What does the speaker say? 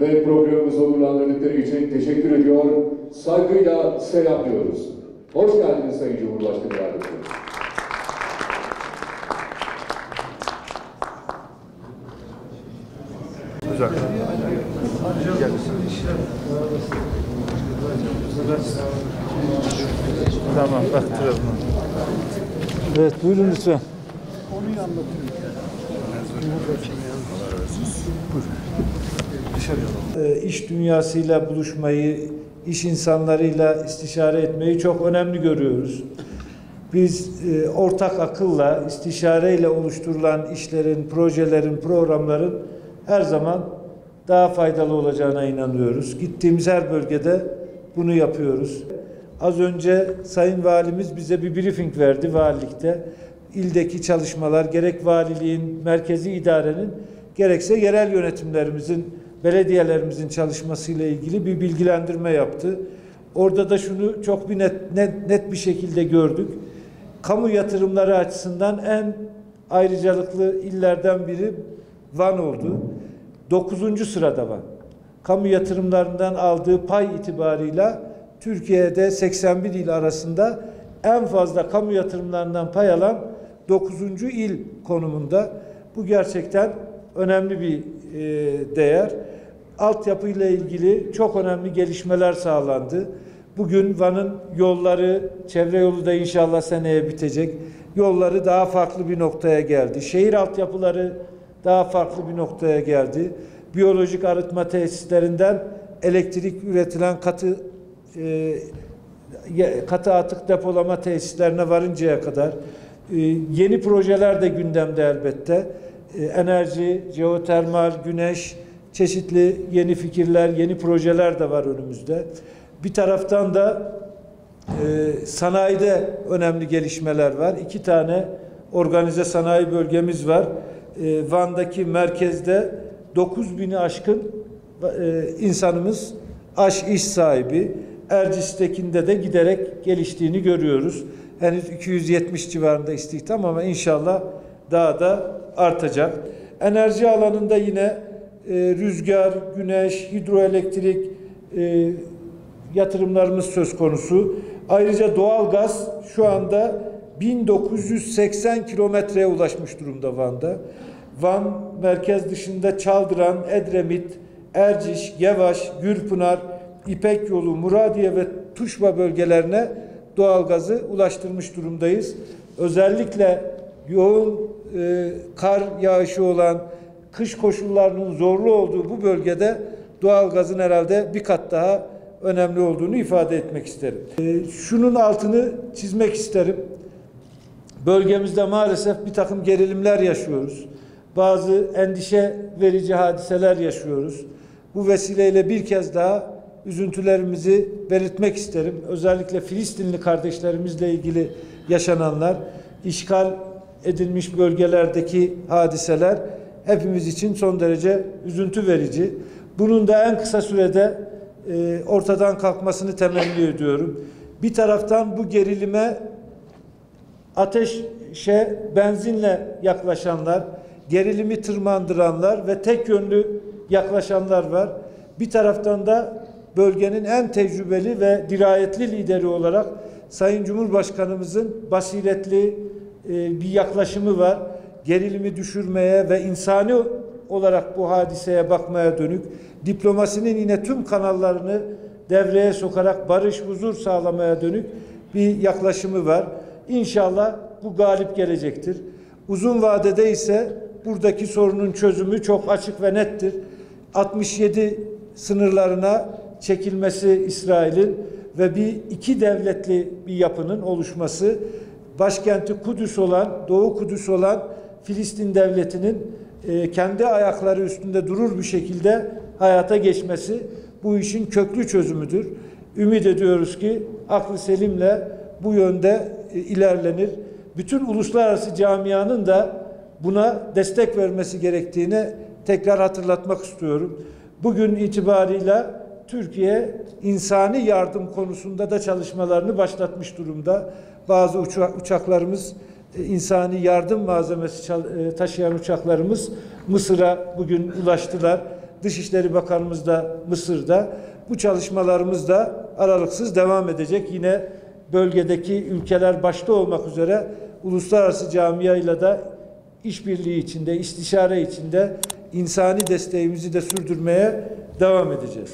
ve programımızı onurlandırdıkları için teşekkür ediyor. Saygıyla selamlıyoruz. Hoş geldiniz Sayın Cumhurbaşkanı Yardımcısı. Güzel. Tamam, baktıralım. Evet, buyurun lütfen. Konuyu anlatayım. İş dünyasıyla buluşmayı, iş insanlarıyla istişare etmeyi çok önemli görüyoruz. Biz ortak akılla, istişareyle oluşturulan işlerin, projelerin, programların her zaman daha faydalı olacağına inanıyoruz. Gittiğimiz her bölgede bunu yapıyoruz. Az önce Sayın Valimiz bize bir briefing verdi valilikte. İldeki çalışmalar, gerek valiliğin, merkezi idarenin, gerekse yerel yönetimlerimizin, belediyelerimizin çalışmasıyla ilgili bir bilgilendirme yaptı. Orada da şunu çok bir net bir şekilde gördük. Kamu yatırımları açısından en ayrıcalıklı illerden biri Van oldu. 9. sırada Van. Kamu yatırımlarından aldığı pay itibarıyla Türkiye'de 81 il arasında en fazla kamu yatırımlarından pay alan 9. il konumunda. Bu gerçekten önemli bir değer. Altyapıyla ilgili çok önemli gelişmeler sağlandı. Bugün Van'ın yolları, çevre yolu da inşallah seneye bitecek. Yolları daha farklı bir noktaya geldi. Şehir altyapıları daha farklı bir noktaya geldi. Biyolojik arıtma tesislerinden elektrik üretilen katı atık depolama tesislerine varıncaya kadar yeni projeler de gündemde elbette. Enerji, jeotermal, güneş, çeşitli yeni fikirler, yeni projeler de var önümüzde. Bir taraftan da sanayide önemli gelişmeler var. 2 tane organize sanayi bölgemiz var. Van'daki merkezde 9.000'i aşkın insanımız iş sahibi. Erciyes'tekinde de giderek geliştiğini görüyoruz. Henüz 270 civarında istihdam ama inşallah daha da artacak. Enerji alanında yine rüzgar, güneş, hidroelektrik yatırımlarımız söz konusu. Ayrıca doğalgaz şu anda 1980 kilometreye ulaşmış durumda Van'da. Van merkez dışında Çaldıran, Edremit, Erciş, Gevaş, Gürpınar, İpek Yolu, Muradiye ve Tuşba bölgelerine doğalgazı ulaştırmış durumdayız. Özellikle yoğun kar yağışı olan, kış koşullarının zorlu olduğu bu bölgede doğalgazın herhalde bir kat daha önemli olduğunu ifade etmek isterim. Şunun altını çizmek isterim. Bölgemizde maalesef bir takım gerilimler yaşıyoruz. Bazı endişe verici hadiseler yaşıyoruz. Bu vesileyle bir kez daha üzüntülerimizi belirtmek isterim. Özellikle Filistinli kardeşlerimizle ilgili yaşananlar, işgal edilmiş bölgelerdeki hadiseler hepimiz için son derece üzüntü verici. Bunun da en kısa sürede ortadan kalkmasını temenni ediyorum. Bir taraftan bu gerilime ateşe benzinle yaklaşanlar, gerilimi tırmandıranlar ve tek yönlü yaklaşanlar var. Bir taraftan da bölgenin en tecrübeli ve dirayetli lideri olarak Sayın Cumhurbaşkanımızın basiretli bir yaklaşımı var. Gerilimi düşürmeye ve insani olarak bu hadiseye bakmaya dönük, diplomasinin yine tüm kanallarını devreye sokarak barış, huzur sağlamaya dönük bir yaklaşımı var. İnşallah bu galip gelecektir. Uzun vadede ise buradaki sorunun çözümü çok açık ve nettir. 67 sınırlarına çekilmesi İsrail'in ve iki devletli bir yapının oluşması, başkenti Kudüs olan, Doğu Kudüs olan Filistin devletinin kendi ayakları üstünde durur bir şekilde hayata geçmesi bu işin köklü çözümüdür. Ümit ediyoruz ki aklı selimle bu yönde ilerlenir. Bütün uluslararası camianın da buna destek vermesi gerektiğini tekrar hatırlatmak istiyorum. Bugün itibarıyla Türkiye insani yardım konusunda da çalışmalarını başlatmış durumda. Bazı uçaklarımız, insani yardım malzemesi taşıyan uçaklarımız Mısır'a bugün ulaştılar. Dışişleri Bakanımız da Mısır'da. Bu çalışmalarımız da aralıksız devam edecek. Yine bölgedeki ülkeler başta olmak üzere uluslararası camiayla da işbirliği içinde, istişare içinde insani desteğimizi de sürdürmeye devam edeceğiz.